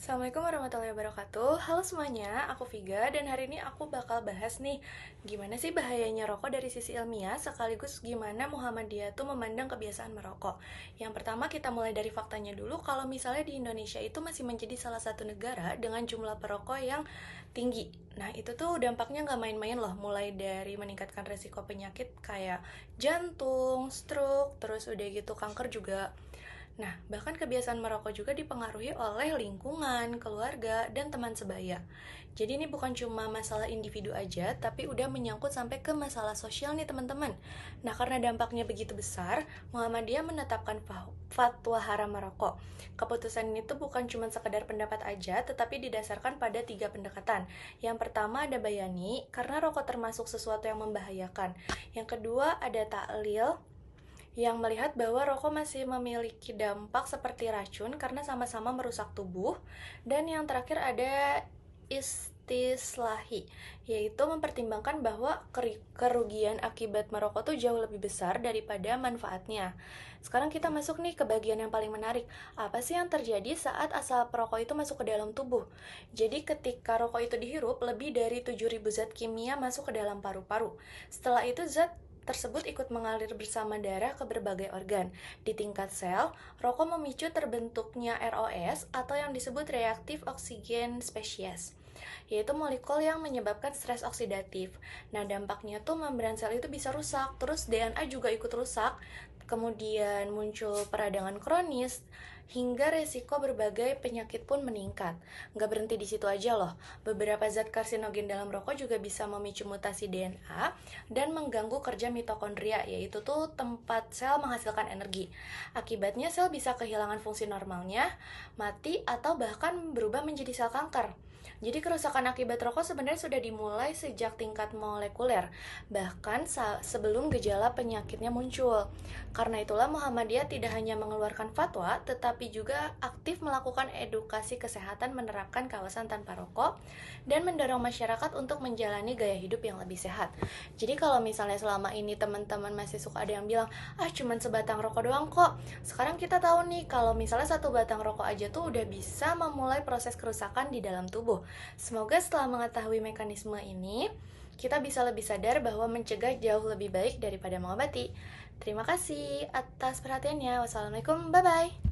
Assalamualaikum warahmatullahi wabarakatuh. Halo semuanya, aku Viga dan hari ini aku bakal bahas nih gimana sih bahayanya rokok dari sisi ilmiah sekaligus gimana Muhammadiyah tuh memandang kebiasaan merokok. Yang pertama kita mulai dari faktanya dulu kalau misalnya di Indonesia itu masih menjadi salah satu negara dengan jumlah perokok yang tinggi. Nah itu tuh dampaknya nggak main-main loh, mulai dari meningkatkan resiko penyakit kayak jantung, stroke, terus udah gitu kanker juga. Nah, bahkan kebiasaan merokok juga dipengaruhi oleh lingkungan, keluarga, dan teman sebaya. Jadi ini bukan cuma masalah individu aja, tapi udah menyangkut sampai ke masalah sosial nih teman-teman. Nah, karena dampaknya begitu besar, Muhammadiyah menetapkan fatwa haram merokok. Keputusan ini tuh bukan cuma sekedar pendapat aja, tetapi didasarkan pada 3 pendekatan. Yang pertama ada bayani, karena rokok termasuk sesuatu yang membahayakan. Yang kedua ada taklil, yang melihat bahwa rokok masih memiliki dampak seperti racun karena sama-sama merusak tubuh. Dan yang terakhir ada istislahi, yaitu mempertimbangkan bahwa kerugian akibat merokok tuh jauh lebih besar daripada manfaatnya. Sekarang kita masuk nih ke bagian yang paling menarik. Apa sih yang terjadi saat asap rokok itu masuk ke dalam tubuh? Jadi ketika rokok itu dihirup, lebih dari 7.000 zat kimia masuk ke dalam paru-paru. Setelah itu zat tersebut ikut mengalir bersama darah ke berbagai organ. Di tingkat sel, rokok memicu terbentuknya ROS atau yang disebut reaktif oksigen spesies, yaitu molekul yang menyebabkan stres oksidatif. Nah, dampaknya tuh membran sel itu bisa rusak, terus DNA juga ikut rusak, kemudian muncul peradangan kronis, hingga resiko berbagai penyakit pun meningkat. Nggak berhenti di situ aja loh, beberapa zat karsinogen dalam rokok juga bisa memicu mutasi DNA dan mengganggu kerja mitokondria, yaitu tuh tempat sel menghasilkan energi. Akibatnya sel bisa kehilangan fungsi normalnya, mati, atau bahkan berubah menjadi sel kanker. Jadi kerusakan akibat rokok sebenarnya sudah dimulai sejak tingkat molekuler, bahkan sebelum gejala penyakitnya muncul. Karena itulah Muhammadiyah tidak hanya mengeluarkan fatwa, tetapi juga aktif melakukan edukasi kesehatan, menerapkan kawasan tanpa rokok, dan mendorong masyarakat untuk menjalani gaya hidup yang lebih sehat. Jadi kalau misalnya selama ini teman-teman masih suka ada yang bilang, cuman sebatang rokok doang kok. Sekarang kita tahu nih, kalau misalnya satu batang rokok aja tuh udah bisa memulai proses kerusakan di dalam tubuh. Semoga setelah mengetahui mekanisme ini, kita bisa lebih sadar bahwa mencegah jauh lebih baik daripada mengobati. Terima kasih atas perhatiannya. Wassalamualaikum, bye-bye.